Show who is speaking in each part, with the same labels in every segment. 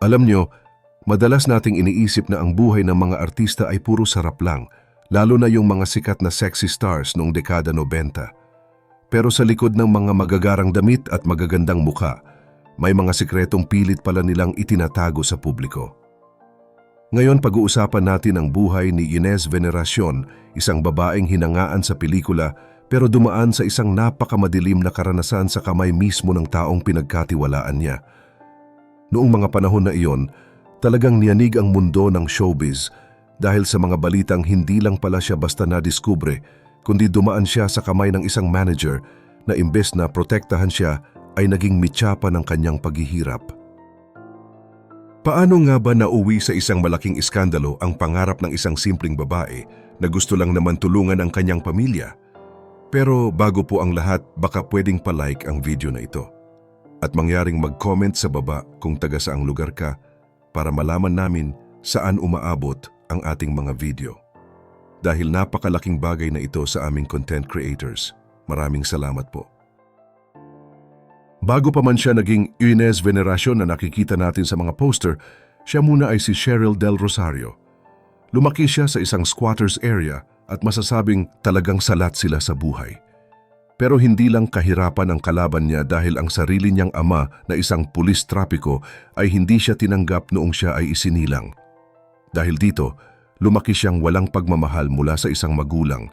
Speaker 1: Alam nyo, madalas nating iniisip na ang buhay ng mga artista ay puro sarap lang, lalo na yung mga sikat na sexy stars noong dekada 90. Pero sa likod ng mga magagarang damit at magagandang mukha, may mga sikretong pilit pala nilang itinatago sa publiko. Ngayon pag-uusapan natin ang buhay ni Inez Veneracion, isang babaeng hinangaan sa pelikula pero dumaan sa isang napakamadilim na karanasan sa kamay mismo ng taong pinagkatiwalaan niya. Noong mga panahon na iyon, talagang niyanig ang mundo ng showbiz dahil sa mga balitang hindi lang pala siya basta nadiskubre, kundi dumaan siya sa kamay ng isang manager na imbes na protektahan siya ay naging mitsapa ng kanyang paghihirap. Paano nga ba nauwi sa isang malaking iskandalo ang pangarap ng isang simpleng babae na gusto lang naman tulungan ang kanyang pamilya? Pero bago po ang lahat, baka pwedeng palike ang video na ito at mangyaring mag-comment sa baba kung taga saang lugar ka para malaman namin saan umaabot ang ating mga video. Dahil napakalaking bagay na ito sa aming content creators. Maraming salamat po. Bago pa man siya naging Inez Veneracion na nakikita natin sa mga poster, siya muna ay si Cheryl Del Rosario. Lumaki siya sa isang squatters area at masasabing talagang salat sila sa buhay. Pero hindi lang kahirapan ang kalaban niya dahil ang sarili niyang ama na isang pulis trapiko ay hindi siya tinanggap noong siya ay isinilang. Dahil dito, lumaki siyang walang pagmamahal mula sa isang magulang.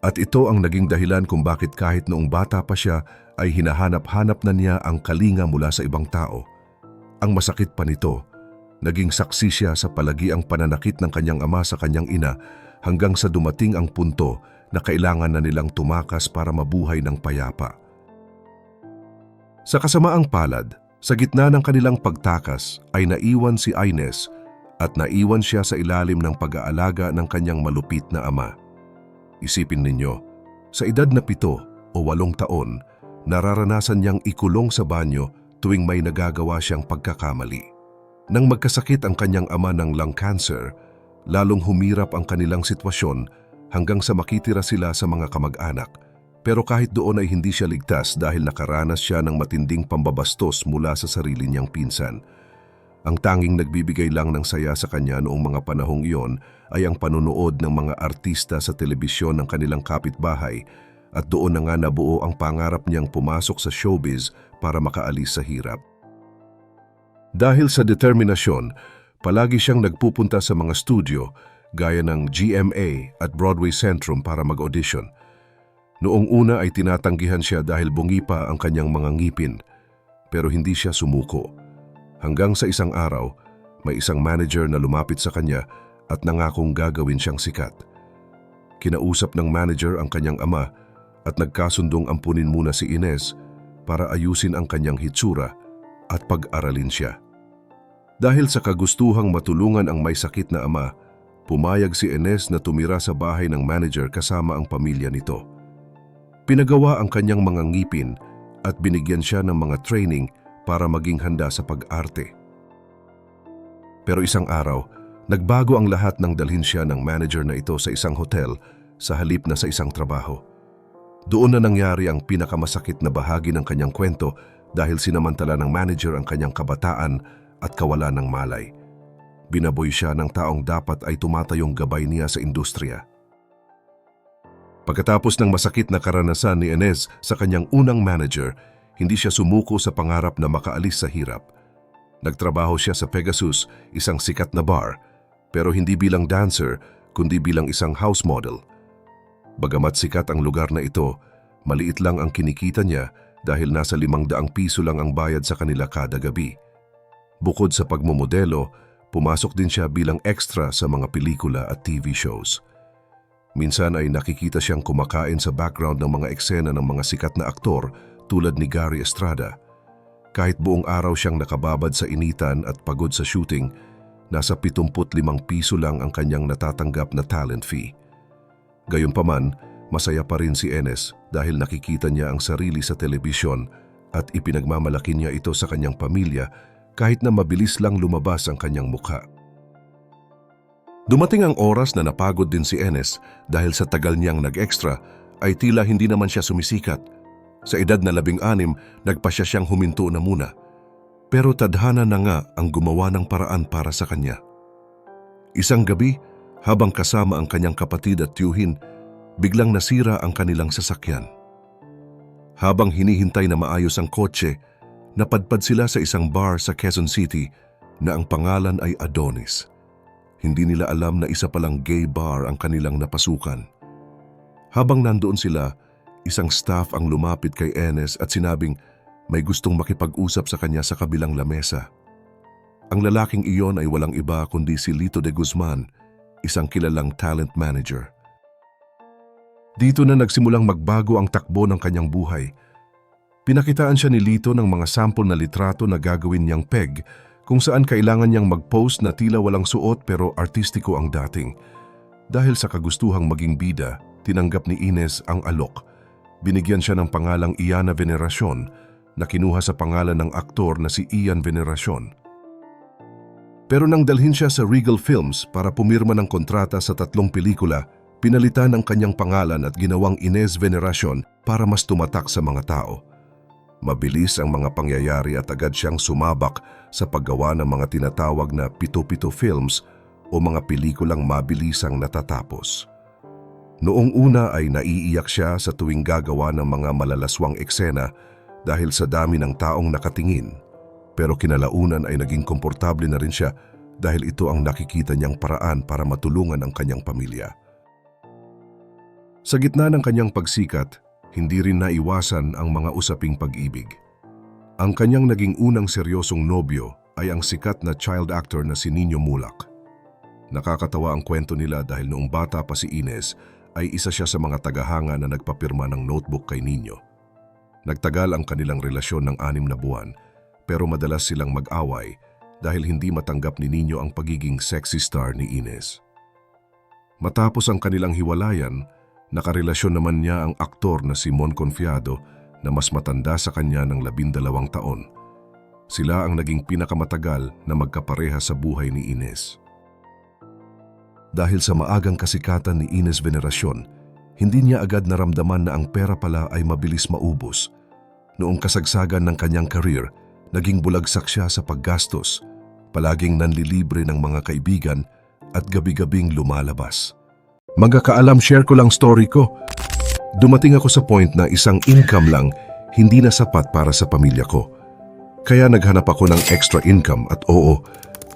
Speaker 1: At ito ang naging dahilan kung bakit kahit noong bata pa siya ay hinahanap-hanap na niya ang kalinga mula sa ibang tao. Ang masakit pa nito, naging saksi siya sa palagiang pananakit ng kanyang ama sa kanyang ina hanggang sa dumating ang punto na kailangan na nilang tumakas para mabuhay ng payapa. Sa kasamaang palad, sa gitna ng kanilang pagtakas ay naiwan si Inez at naiwan siya sa ilalim ng pag-aalaga ng kanyang malupit na ama. Isipin ninyo, sa edad na 7 o 8 taon, nararanasan niyang ikulong sa banyo tuwing may nagagawa siyang pagkakamali. Nang magkasakit ang kanyang ama ng lung cancer, lalong humirap ang kanilang sitwasyon hanggang sa makitira sila sa mga kamag-anak. Pero kahit doon ay hindi siya ligtas dahil nakaranas siya ng matinding pambabastos mula sa sarili niyang pinsan. Ang tanging nagbibigay lang ng saya sa kanya noong mga panahong iyon ay ang panunood ng mga artista sa telebisyon ng kanilang kapitbahay at doon na nga nabuo ang pangarap niyang pumasok sa showbiz para makaalis sa hirap. Dahil sa determinasyon, palagi siyang nagpupunta sa mga studio gaya ng GMA at Broadway Centrum para mag-audition. Noong una ay tinatanggihan siya dahil bungi pa ang kanyang mga ngipin, pero hindi siya sumuko. Hanggang sa isang araw, may isang manager na lumapit sa kanya at nangakong gagawin siyang sikat. Kinausap ng manager ang kanyang ama at nagkasundong ampunin muna si Inez para ayusin ang kanyang hitsura at pag-aralin siya. Dahil sa kagustuhang matulungan ang may sakit na ama, pumayag si Inez na tumira sa bahay ng manager kasama ang pamilya nito. Pinagawa ang kanyang mga ngipin at binigyan siya ng mga training para maging handa sa pag-arte. Pero isang araw, nagbago ang lahat nang dalhin siya ng manager na ito sa isang hotel sa halip na sa isang trabaho. Doon na nangyari ang pinakamasakit na bahagi ng kanyang kwento dahil sinamantala ng manager ang kanyang kabataan at kawalan ng malay. Binaboy siya ng taong dapat ay tumatayong gabay niya sa industriya. Pagkatapos ng masakit na karanasan ni Inez sa kanyang unang manager, hindi siya sumuko sa pangarap na makaalis sa hirap. Nagtrabaho siya sa Pegasus, isang sikat na bar, pero hindi bilang dancer, kundi bilang isang house model. Bagamat sikat ang lugar na ito, maliit lang ang kinikita niya dahil nasa 500 piso lang ang bayad sa kanila kada gabi. Bukod sa pagmomodelo, pumasok din siya bilang extra sa mga pelikula at TV shows. Minsan ay nakikita siyang kumakain sa background ng mga eksena ng mga sikat na aktor tulad ni Gary Estrada. Kahit buong araw siyang nakababad sa initan at pagod sa shooting, nasa 75 piso lang ang kanyang natatanggap na talent fee. Gayunpaman, masaya pa rin si Inez dahil nakikita niya ang sarili sa telebisyon at ipinagmamalaki niya ito sa kanyang pamilya kahit na mabilis lang lumabas ang kanyang mukha. Dumating ang oras na napagod din si Inez dahil sa tagal niyang nag-extra ay tila hindi naman siya sumisikat. Sa edad na 16, nagpasya siyang huminto na muna. Pero tadhana na nga ang gumawa ng paraan para sa kanya. Isang gabi, habang kasama ang kanyang kapatid at tiyuhin, biglang nasira ang kanilang sasakyan. Habang hinihintay na maayos ang kotse, napadpad sila sa isang bar sa Quezon City na ang pangalan ay Adonis. Hindi nila alam na isa palang gay bar ang kanilang napasukan. Habang nandoon sila, isang staff ang lumapit kay Enes at sinabing may gustong makipag-usap sa kanya sa kabilang lamesa. Ang lalaking iyon ay walang iba kundi si Lito de Guzman, isang kilalang talent manager. Dito na nagsimulang magbago ang takbo ng kanyang buhay. Pinakitaan siya ni Lito ng mga sample na litrato na gagawin niyang peg, kung saan kailangan niyang mag-post na tila walang suot pero artistiko ang dating. Dahil sa kagustuhang maging bida, tinanggap ni Ines ang alok. Binigyan siya ng pangalang Iana Veneracion, na kinuha sa pangalan ng aktor na si Ian Veneracion. Pero nang dalhin siya sa Regal Films para pumirma ng kontrata sa 3 pelikula, pinalitan ang kanyang pangalan at ginawang Ines Veneracion para mas tumatak sa mga tao. Mabilis ang mga pangyayari at agad siyang sumabak sa paggawa ng mga tinatawag na pito-pito films o mga pelikulang mabilisang natatapos. Noong una ay naiiyak siya sa tuwing gagawa ng mga malalaswang eksena dahil sa dami ng taong nakatingin, pero kinalaunan ay naging komportable na rin siya dahil ito ang nakikita niyang paraan para matulungan ang kanyang pamilya. Sa gitna ng kanyang pagsikat, hindi rin naiwasan ang mga usaping pag-ibig. Ang kanyang naging unang seryosong nobyo ay ang sikat na child actor na si Nino Mulak. Nakakatawa ang kwento nila dahil noong bata pa si Ines ay isa siya sa mga tagahanga na nagpapirma ng notebook kay Nino. Nagtagal ang kanilang relasyon ng 6 na buwan, pero madalas silang mag-away dahil hindi matanggap ni Nino ang pagiging sexy star ni Ines. Matapos ang kanilang hiwalayan, nakarelasyon naman niya ang aktor na si Mon Confiado na mas matanda sa kanya ng 12 taon. Sila ang naging pinakamatagal na magkapareha sa buhay ni Ines. Dahil sa maagang kasikatan ni Ines Veneracion, hindi niya agad naramdaman na ang pera pala ay mabilis maubos. Noong kasagsagan ng kanyang career, naging bulagsak siya sa paggastos, palaging nanlilibre ng mga kaibigan at gabi-gabing lumalabas. Magkakaalam, share ko lang story ko. Dumating ako sa point na isang income lang hindi na sapat para sa pamilya ko. Kaya naghanap ako ng extra income at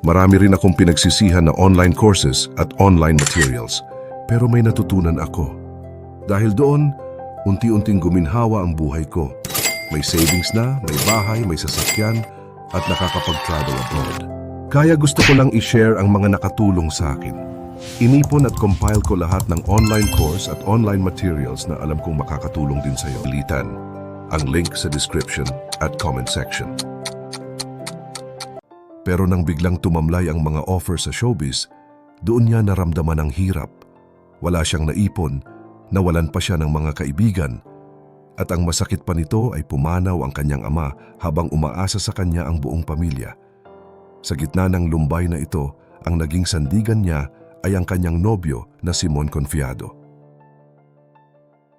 Speaker 1: marami rin akong pinagsisihan na online courses at online materials. Pero may natutunan ako. Dahil doon, unti-unting guminhawa ang buhay ko. May savings na, may bahay, may sasakyan, at nakakapag-travel abroad. Kaya gusto ko lang i-share ang mga nakatulong sa akin. Inipon at compile ko lahat ng online course at online materials na alam kong makakatulong din sa iyo. Litan ang link sa description at comment section. Pero nang biglang tumamlay ang mga offer sa showbiz, doon niya naramdaman ang hirap. Wala siyang naipon, nawalan pa siya ng mga kaibigan, at ang masakit pa nito ay pumanaw ang kanyang ama habang umaasa sa kanya ang buong pamilya. Sa gitna ng lumbay na ito, ang naging sandigan niya ay ang kanyang nobyo na si Mon Confiado.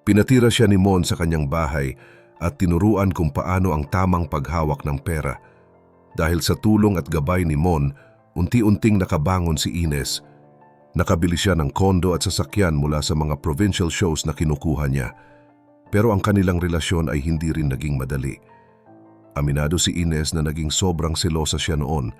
Speaker 1: Pinatira siya ni Mon sa kanyang bahay at tinuruan kung paano ang tamang paghawak ng pera. Dahil sa tulong at gabay ni Mon, unti-unting nakabangon si Ines. Nakabili siya ng kondo at sasakyan mula sa mga provincial shows na kinukuha niya. Pero ang kanilang relasyon ay hindi rin naging madali. Aminado si Ines na naging sobrang selosa siya noon,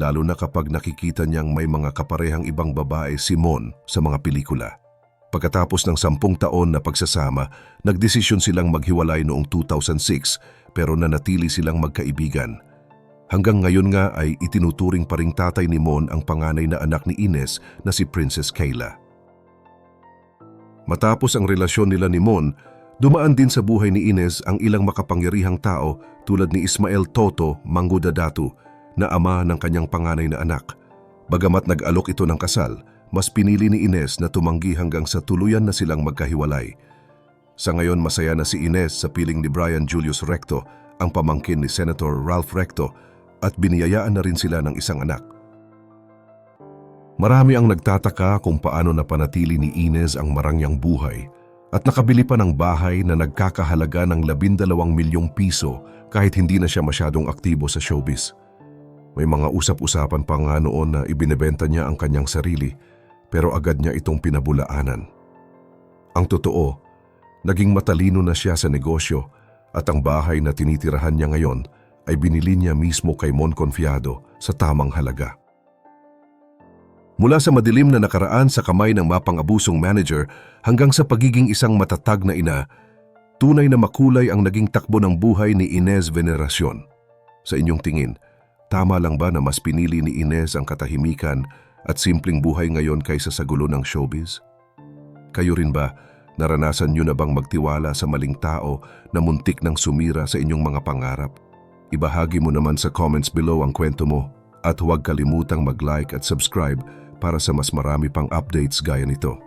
Speaker 1: lalo na kapag nakikita niyang may mga kaparehang ibang babae si Mon sa mga pelikula. Pagkatapos ng 10 taon na pagsasama, nagdesisyon silang maghiwalay noong 2006 pero nanatili silang magkaibigan. Hanggang ngayon nga ay itinuturing pa ring tatay ni Mon ang panganay na anak ni Ines na si Princess Kayla. Matapos ang relasyon nila ni Mon, dumaan din sa buhay ni Ines ang ilang makapangyarihang tao tulad ni Ismael Toto Mangudadatu na ama ng kanyang panganay na anak. Bagamat nag-alok ito ng kasal, mas pinili ni Ines na tumanggi hanggang sa tuluyan na silang magkahiwalay. Sa ngayon masaya na si Ines sa piling ni Brian Julius Recto, ang pamangkin ni Senator Ralph Recto, at biniyayaan na rin sila ng isang anak. Marami ang nagtataka kung paano napanatili ni Ines ang marangyang buhay at nakabili pa ng bahay na nagkakahalaga ng 12 milyong piso kahit hindi na siya masyadong aktibo sa showbiz. May mga usap-usapan pa nga noon na ibinebenta niya ang kanyang sarili pero agad niya itong pinabulaanan. Ang totoo, naging matalino na siya sa negosyo at ang bahay na tinitirahan niya ngayon ay binili niya mismo kay Mon Confiado sa tamang halaga. Mula sa madilim na nakaraan sa kamay ng mapang-abusong manager hanggang sa pagiging isang matatag na ina, tunay na makulay ang naging takbo ng buhay ni Inez Veneracion. Sa inyong tingin, tama lang ba na mas pinili ni Inez ang katahimikan at simpleng buhay ngayon kaysa sa gulo ng showbiz? Kayo rin ba, naranasan niyo na bang magtiwala sa maling tao na muntik nang sumira sa inyong mga pangarap? Ibahagi mo naman sa comments below ang kwento mo at huwag kalimutang mag-like at subscribe para sa mas marami pang updates gaya nito.